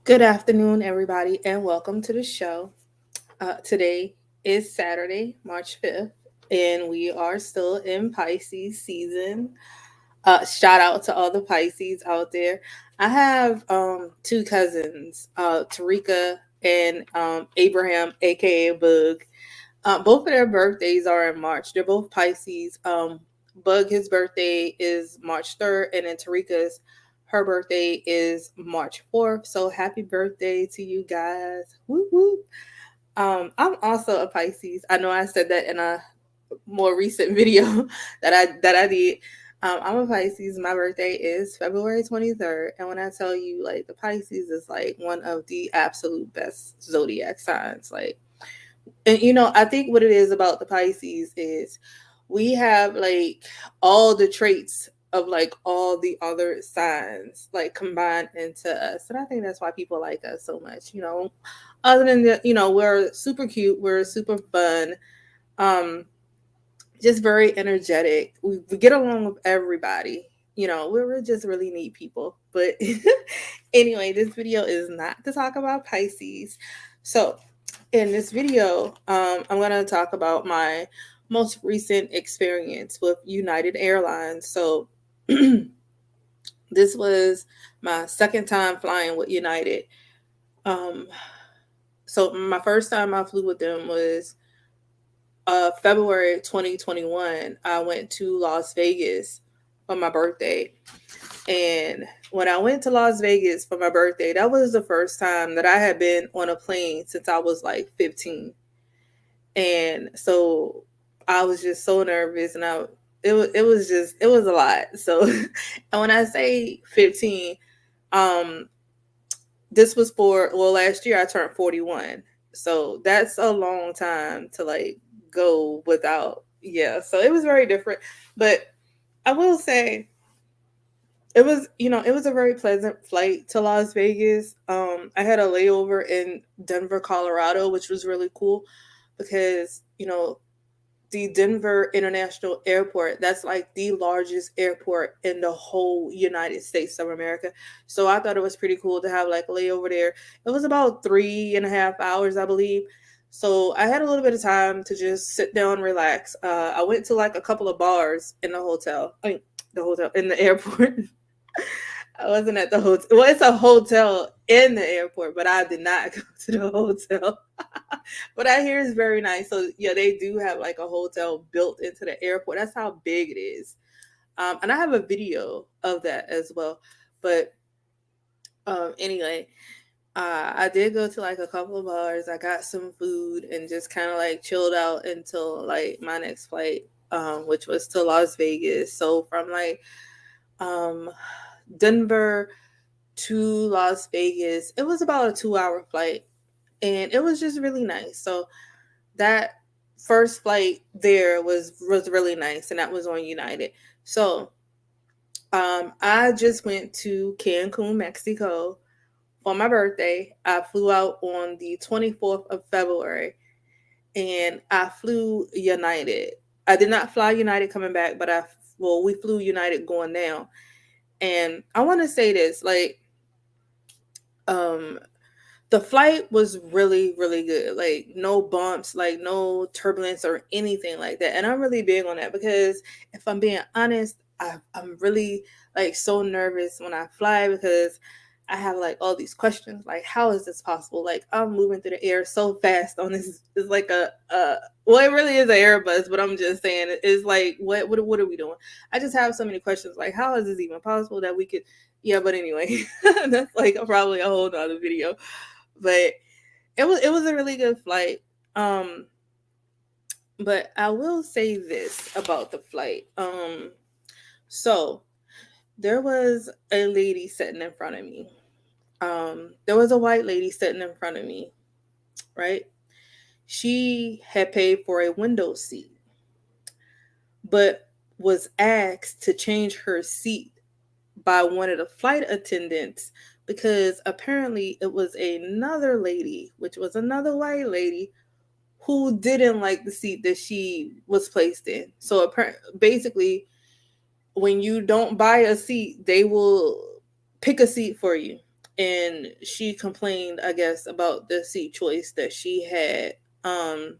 Good afternoon, everybody, and welcome to the show. Today is Saturday, March 5th, and we are still in Pisces season. Shout out to all the Pisces out there. I have two cousins, Tarika and Abraham, aka Bug. Both of their birthdays are in March. They're both Pisces. Bug, his birthday is March 3rd, and then Tarika's her birthday is March 4th. So happy birthday to you guys. Whoop whoop. I'm also a Pisces. I know I said that in a more recent video that I did. I'm a Pisces. My birthday is February 23rd. And when I tell you, like, the Pisces is like one of the absolute best zodiac signs. Like, and I think what it is about the Pisces is we have like all the traits of like all the other signs like combined into us. And I think that's why people like us so much. Other than that, we're super cute, we're super fun, um, just very energetic. We get along with everybody. We're just really neat people. But anyway, this video is not to talk about Pisces. So in this video, I'm going to talk about my most recent experience with United Airlines. So, this was my second time flying with United. Um, so, my first time I flew with them was February 2021. I went to Las Vegas for my birthday. And when I went to Las Vegas for my birthday, that was the first time that I had been on a plane since I was like 15. And so I was just so nervous, and it was a lot. So and when I say 15, um this was for, well, last year I turned 41. So that's a long time to like go without. Yeah, so it was very different, but I will say it was a very pleasant flight to Las Vegas. I had a layover in Denver, Colorado, which was really cool because the Denver International Airport, that's like the largest airport in the whole United States of America. So I thought it was pretty cool to have like a layover there. It was about 3.5 hours, I believe. So I had a little bit of time to just sit down, relax. I went to like a couple of bars in the hotel. I mean, the hotel in the airport. I wasn't at the hotel. Well, it's a hotel in the airport, but I did not go to the hotel. But I hear it's very nice. So yeah, they do have like a hotel built into the airport. That's how big it is. And I have a video of that as well. But anyway, I did go to like a couple of bars. I got some food and just kind of like chilled out until like my next flight, which was to Las Vegas. So from like um, Denver to Las Vegas, it was about a 2 hour flight, and it was just really nice. So that first flight there was really nice, and that was on United. So I just went to Cancun, Mexico for my birthday. I flew out on the 24th of February, and I flew United. I did not fly United coming back, but we flew United going down. And I want to say this, like, um the flight was really, really good. Like, no bumps, like no turbulence or anything like that. And I'm really big on that because if I'm being honest, I'm really like so nervous when I fly because I have like all these questions. Like, how is this possible? Like, I'm moving through the air so fast on this. It's like well, it really is an Airbus, but I'm just saying it's like, what are we doing? I just have so many questions. Like, how is this even possible that we could? Yeah, but anyway, that's like probably a whole nother video. But it was a really good flight. Um, but I will say this about the flight. So there was a lady sitting in front of me. There was a white lady sitting in front of me, right? She had paid for a window seat, but was asked to change her seat by one of the flight attendants because apparently it was another lady, which was another white lady, who didn't like the seat that she was placed in. So basically, when you don't buy a seat, they will pick a seat for you. and she complained, I guess, about the seat choice that she had. Um,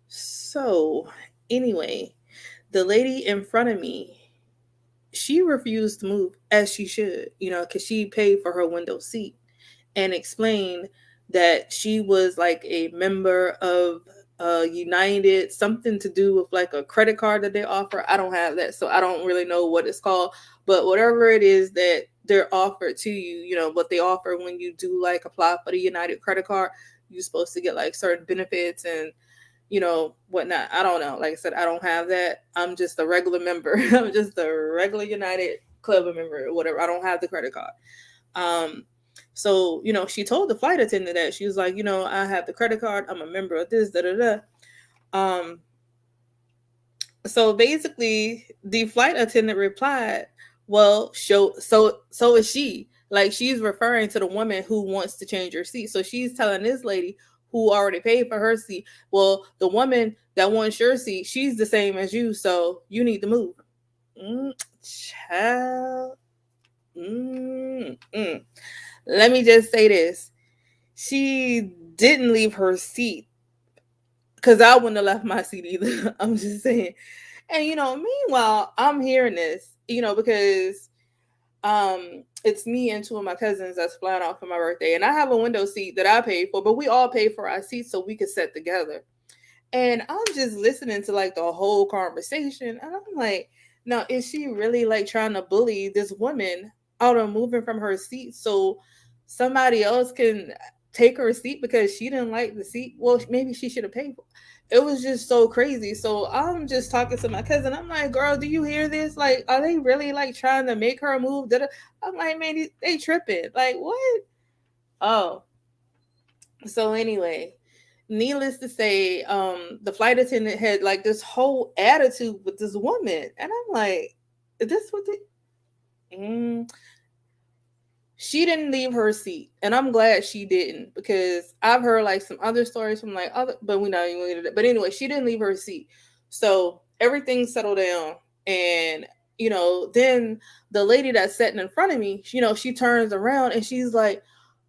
so anyway, the lady in front of me, she refused to move as she should, because she paid for her window seat, and explained that she was like a member of United, something to do with like a credit card that they offer. I don't have that, so I don't really know what it's called. But whatever it is that they're offered to you, what they offer when you do like apply for the United credit card, you're supposed to get like certain benefits and whatnot. I don't know. Like I said, I don't have that. I'm just a regular member. I'm just a regular United Club member or whatever. I don't have the credit card. Um, so, she told the flight attendant that she was like, I have the credit card. I'm a member of this, da da da. Um, so basically, the flight attendant replied, "Well, so is she. Like she's referring to the woman who wants to change her seat. So she's telling this lady who already paid for her seat, well, the woman that wants your seat, she's the same as you, so you need to move." Child. Let me just say this. She didn't leave her seat because I wouldn't have left my seat either. I'm just saying. And meanwhile, I'm hearing this, because it's me and two of my cousins that's flying out for my birthday. And I have a window seat that I paid for, but we all paid for our seats so we could sit together. And I'm just listening to like the whole conversation. And I'm like, now, is she really like trying to bully this woman out of moving from her seat so somebody else can take her seat because she didn't like the seat? Well, maybe she should have paid for it. It was just so crazy. So I'm just talking to my cousin. I'm like, girl, do you hear this? Like, are they really like trying to make her move? I'm like, man, they tripping. Like, what? Oh, so anyway, needless to say, the flight attendant had like this whole attitude with this woman, and I'm like, is this what the? Mm. She didn't leave her seat, and I'm glad she didn't because I've heard like some other stories from like other, but we not even. But anyway, she didn't leave her seat, so everything settled down, and then the lady that's sitting in front of me, she turns around and she's like,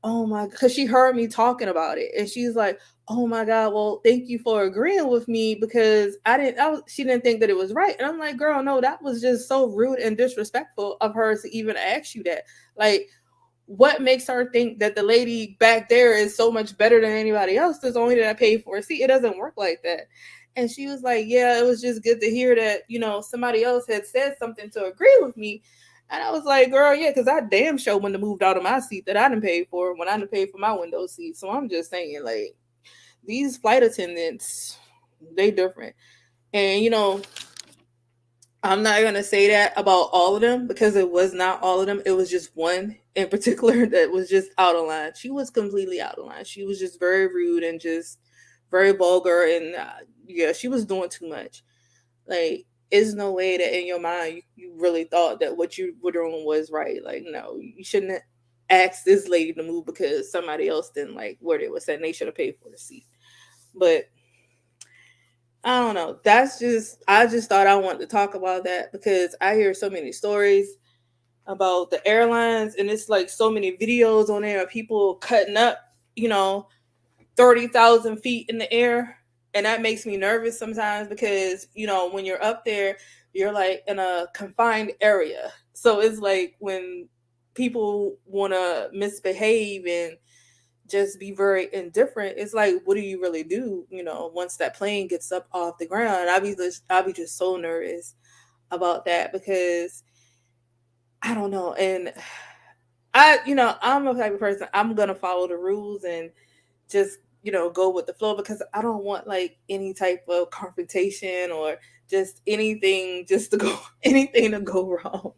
"Oh my," because she heard me talking about it, and she's like, "Oh my God, well, thank you for agreeing with me because she didn't think that it was right," and I'm like, "Girl, no, that was just so rude and disrespectful of her to even ask you that, like." What makes her think that the lady back there is so much better than anybody else? There's only that I paid for a seat. It doesn't work like that. And she was like, yeah, it was just good to hear that, somebody else had said something to agree with me. And I was like, girl, yeah, because I damn sure wouldn't have moved out of my seat that I didn't pay for when I didn't pay for my window seat. So I'm just saying, like, these flight attendants, they different. And, I'm not gonna say that about all of them because it was not all of them. It was just one in particular that was just out of line. She was completely out of line. She was just very rude and just very vulgar, and yeah, she was doing too much. Like, there's no way that in your mind you really thought that what you were doing was right. Like, no, you shouldn't ask this lady to move because somebody else didn't like where they were sitting. They should have paid for the seat. But I don't know. I just thought I wanted to talk about that because I hear so many stories about the airlines, and it's like so many videos on there of people cutting up, you know, 30,000 feet in the air. And that makes me nervous sometimes because, when you're up there, you're like in a confined area. So it's like when people want to misbehave and just be very indifferent, it's like, what do you really do, once that plane gets up off the ground? I'll be just so nervous about that because I don't know. And I'm a type of person, I'm gonna follow the rules and just, go with the flow because I don't want like any type of confrontation or just anything just to go anything to go wrong.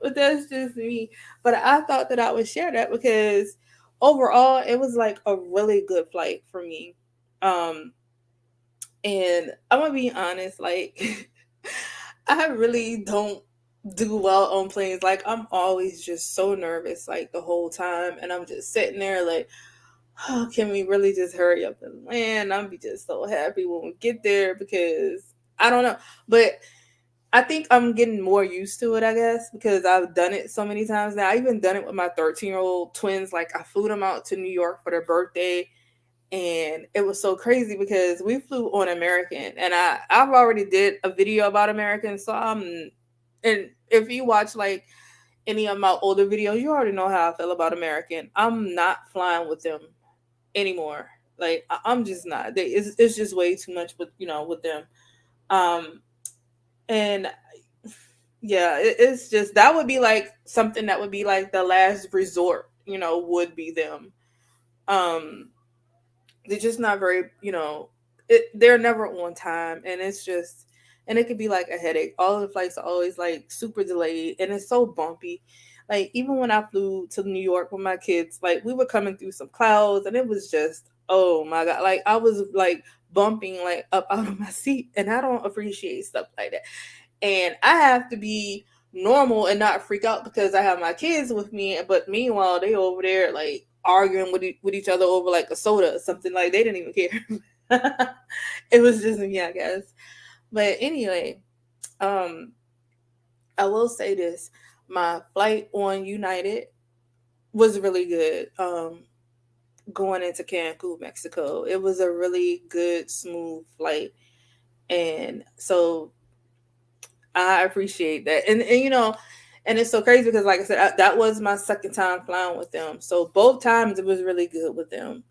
But that's just me. But I thought that I would share that because overall it was like a really good flight for me. Um and I'm gonna be honest, like I really don't do well on planes. Like I'm always just so nervous like the whole time and I'm just sitting there like, oh, can we really just hurry up and land? I'll be just so happy when we get there because I don't know. But I think I'm getting more used to it, I guess, because I've done it so many times now. I even done it with my 13-year-old twins. Like I flew them out to New York for their birthday, and it was so crazy because we flew on American, and I've already did a video about American, so and if you watch like any of my older videos, you already know how I feel about American. I'm not flying with them anymore. Like I'm just not. It's just way too much with with them. Um, and yeah, it's just that would be like something that would be like the last resort. Would be them. Um, they're just not very, they're never on time, and it's just, and it could be like a headache. All of the flights are always like super delayed, and it's so bumpy. Like even when I flew to New York with my kids, like we were coming through some clouds, and it was just, oh my god, like I was like bumping like up out of my seat, and I don't appreciate stuff like that. And I have to be normal and not freak out because I have my kids with me. But meanwhile, they over there like arguing with each other over like a soda or something. Like they didn't even care. It was just me, I guess. But anyway, um, I will say this: my flight on United was really good. Going into Cancun, Mexico, it was a really good, smooth flight, and so I appreciate that. And and it's so crazy because like I said, that was my second time flying with them. So both times it was really good with them.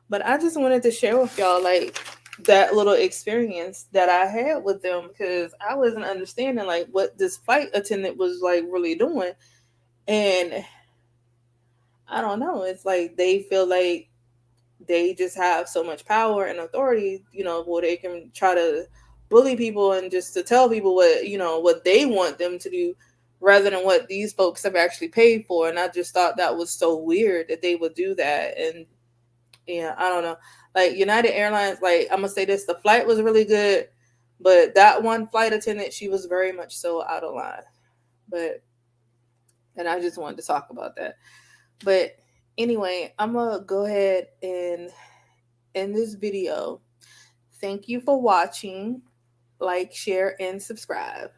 But I just wanted to share with y'all like that little experience that I had with them because I wasn't understanding like what this flight attendant was like really doing. And I don't know, it's like they feel like they just have so much power and authority, where they can try to bully people and just to tell people what they want them to do rather than what these folks have actually paid for. And I just thought that was so weird that they would do that. And yeah, I don't know. Like United Airlines, like I'm gonna say this, the flight was really good, but that one flight attendant, she was very much so out of line. But and I just wanted to talk about that. But anyway, I'm gonna go ahead and end this video. Thank you for watching. Like, share, and subscribe.